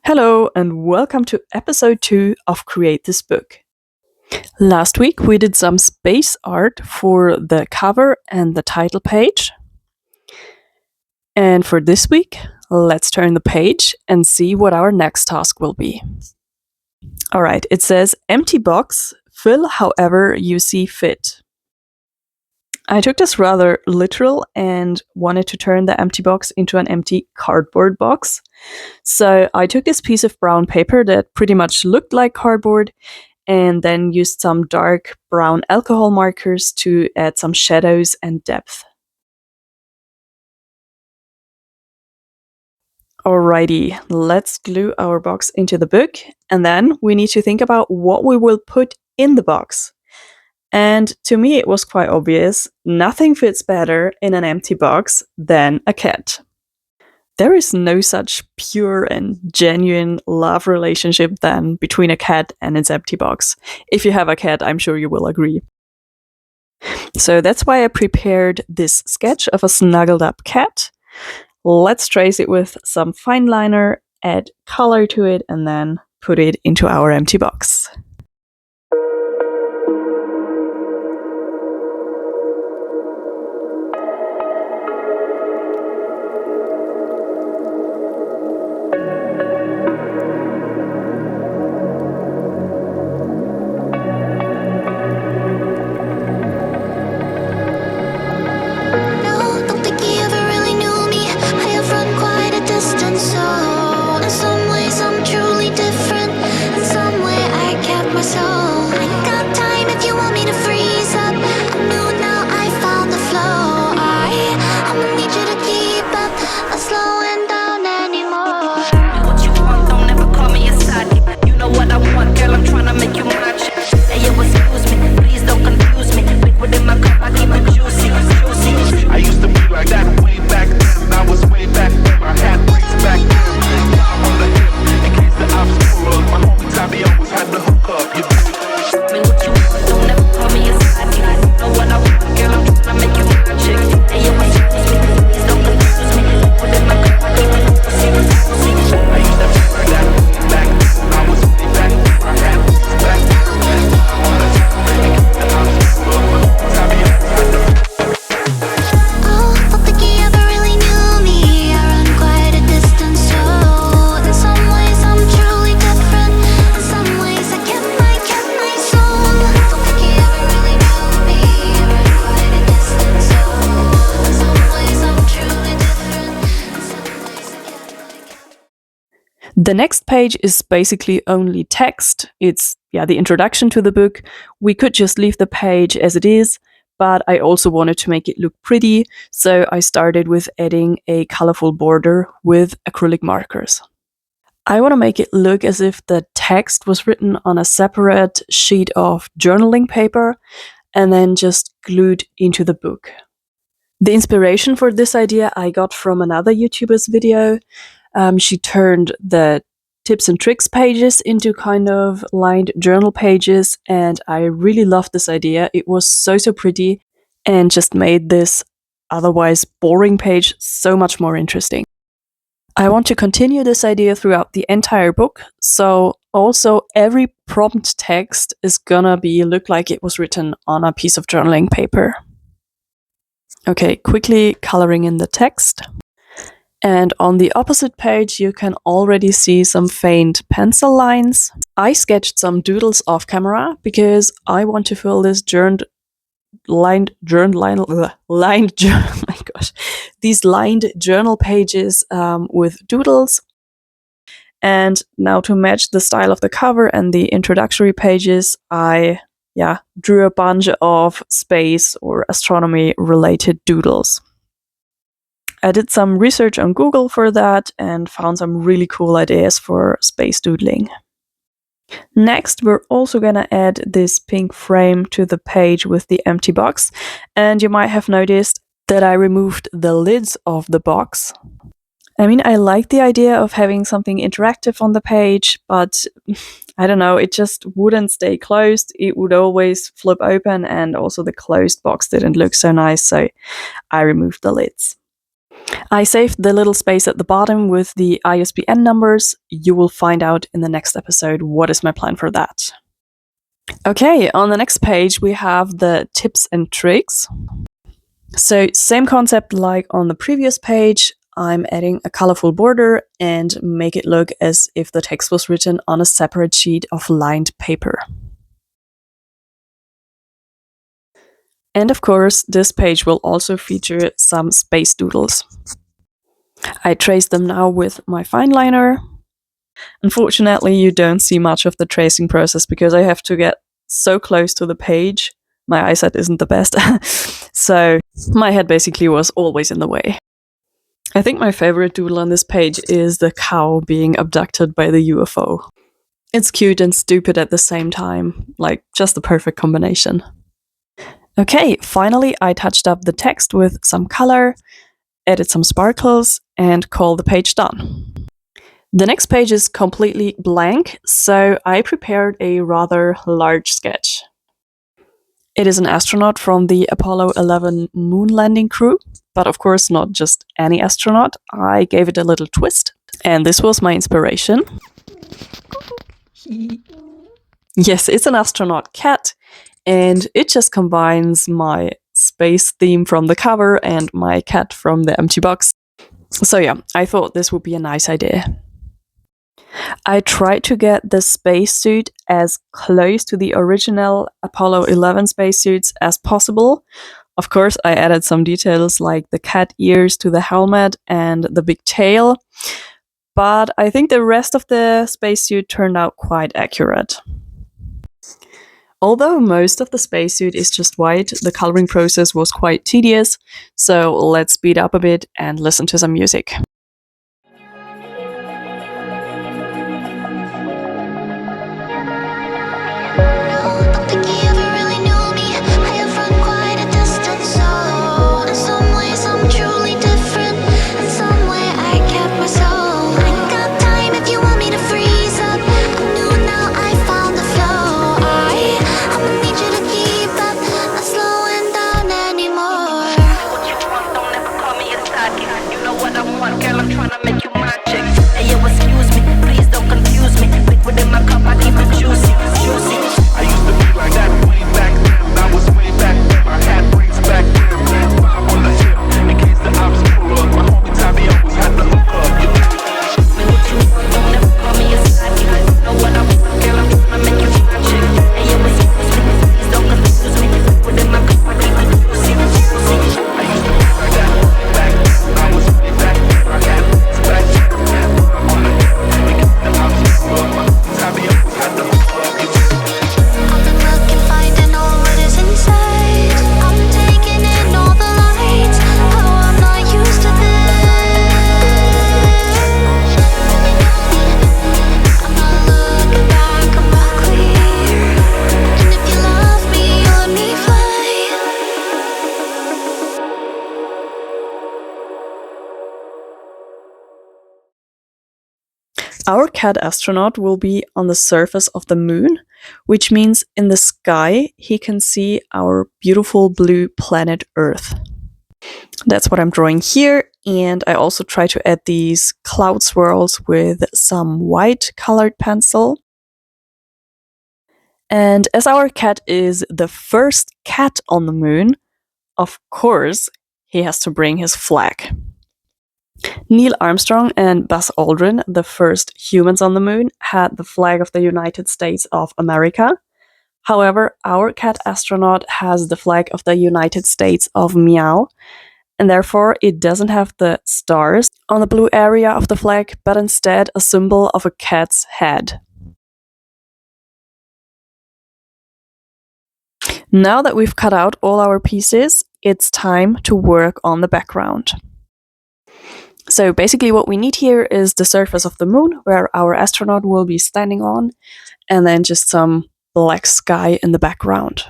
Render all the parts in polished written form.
Hello, and welcome to episode 2 of Create This Book. Last week we did some space art for the cover and the title page. And for this week, let's turn the page and see what our next task will be. Alright, it says empty box, fill however you see fit. I took this rather literal and wanted to turn the empty box into an empty cardboard box. So I took this piece of brown paper that pretty much looked like cardboard and then used some dark brown alcohol markers to add some shadows and depth. Alrighty, let's glue our box into the book, and then we need to think about what we will put in the box. And to me it was quite obvious, nothing fits better in an empty box than a cat. There is no such pure and genuine love relationship than between a cat and its empty box. If you have a cat, I'm sure you will agree. So that's why I prepared this sketch of a snuggled up cat. Let's trace it with some fine liner, add color to it, and then put it into our empty box. The next page is basically only text. It's the introduction to the book. We could just leave the page as it is, but I also wanted to make it look pretty, so I started with adding a colorful border with acrylic markers. I want to make it look as if the text was written on a separate sheet of journaling paper and then just glued into the book. The inspiration for this idea I got from another YouTuber's video. She turned the tips and tricks pages into kind of lined journal pages, and I really loved this idea. It was so pretty and just made this otherwise boring page so much more interesting. I want to continue this idea throughout the entire book, so also every prompt text is gonna look like it was written on a piece of journaling paper. Okay, quickly coloring in the text. And on the opposite page, you can already see some faint pencil lines. I sketched some doodles off camera because I want to fill this lined journal pages with doodles. And now to match the style of the cover and the introductory pages, I drew a bunch of space or astronomy related doodles. I did some research on Google for that and found some really cool ideas for space doodling. Next, we're also gonna add this pink frame to the page with the empty box, and you might have noticed that I removed the lids of the box. I mean, I like the idea of having something interactive on the page, but I don't know, it just wouldn't stay closed. It would always flip open, and also the closed box didn't look so nice, so I removed the lids. I saved the little space at the bottom with the ISBN numbers. You will find out in the next episode what is my plan for that. Okay, on the next page we have the tips and tricks. So same concept like on the previous page. I'm adding a colorful border and make it look as if the text was written on a separate sheet of lined paper. And of course, this page will also feature some space doodles. I trace them now with my fine liner. Unfortunately, you don't see much of the tracing process because I have to get so close to the page. My eyesight isn't the best, so my head basically was always in the way. I think my favorite doodle on this page is the cow being abducted by the UFO. It's cute and stupid at the same time, like just the perfect combination. Okay, finally I touched up the text with some color, added some sparkles, and call the page done. The next page is completely blank, so I prepared a rather large sketch. It is an astronaut from the Apollo 11 moon landing crew, but of course not just any astronaut. I gave it a little twist, and this was my inspiration. Yes, it's an astronaut cat, and it just combines my space theme from the cover and my cat from the empty box. So yeah, I thought this would be a nice idea. I tried to get the spacesuit as close to the original Apollo 11 spacesuits as possible. Of course, I added some details like the cat ears to the helmet and the big tail, but I think the rest of the spacesuit turned out quite accurate. Although most of the spacesuit is just white, the coloring process was quite tedious, so let's speed up a bit and listen to some music. Our cat astronaut will be on the surface of the moon, which means in the sky he can see our beautiful blue planet Earth. That's what I'm drawing here, and I also try to add these cloud swirls with some white colored pencil. And as our cat is the first cat on the moon, of course, he has to bring his flag. Neil Armstrong and Buzz Aldrin, the first humans on the moon, had the flag of the United States of America. However, our cat astronaut has the flag of the United States of Meow, and therefore it doesn't have the stars on the blue area of the flag, but instead a symbol of a cat's head. Now that we've cut out all our pieces, it's time to work on the background. So basically what we need here is the surface of the moon, where our astronaut will be standing on, and then just some black sky in the background.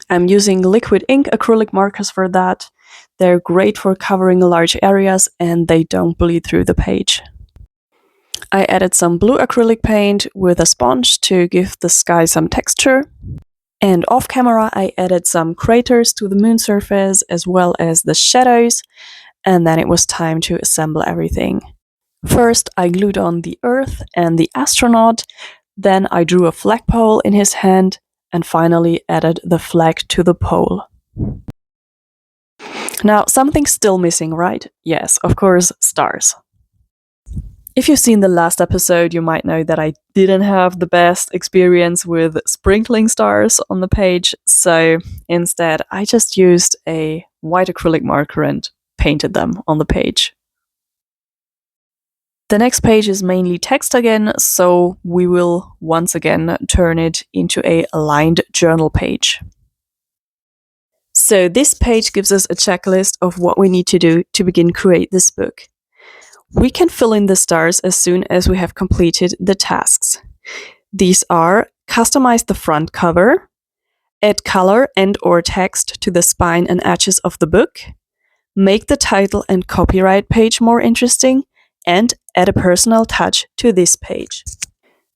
I'm using liquid ink acrylic markers for that. They're great for covering large areas and they don't bleed through the page. I added some blue acrylic paint with a sponge to give the sky some texture. And off camera I added some craters to the moon surface as well as the shadows. and then it was time to assemble everything. First, I glued on the Earth and the astronaut, then I drew a flagpole in his hand, and finally added the flag to the pole. Now, something's still missing, right? Yes, of course, stars. If you've seen the last episode, you might know that I didn't have the best experience with sprinkling stars on the page, so instead I just used a white acrylic marker and painted them on the page. The next page is mainly text again, so we will once again turn it into a aligned journal page. So this page gives us a checklist of what we need to do to begin create this book. We can fill in the stars as soon as we have completed the tasks. These are: customize the front cover, add color and or text to the spine and edges of the book, make the title and copyright page more interesting, and add a personal touch to this page.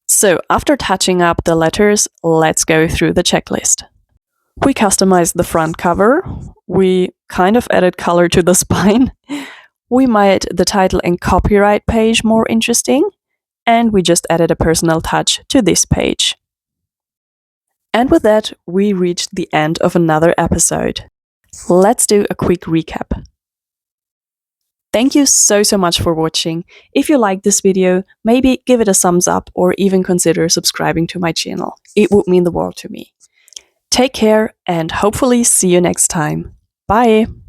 So after touching up the letters, let's go through the checklist. We customized the front cover, we kind of added color to the spine, we made the title and copyright page more interesting, and we just added a personal touch to this page. And with that, we reached the end of another episode. Let's do a quick recap. Thank you so much for watching. If you liked this video, maybe give it a thumbs up or even consider subscribing to my channel. It would mean the world to me. Take care and hopefully see you next time. Bye!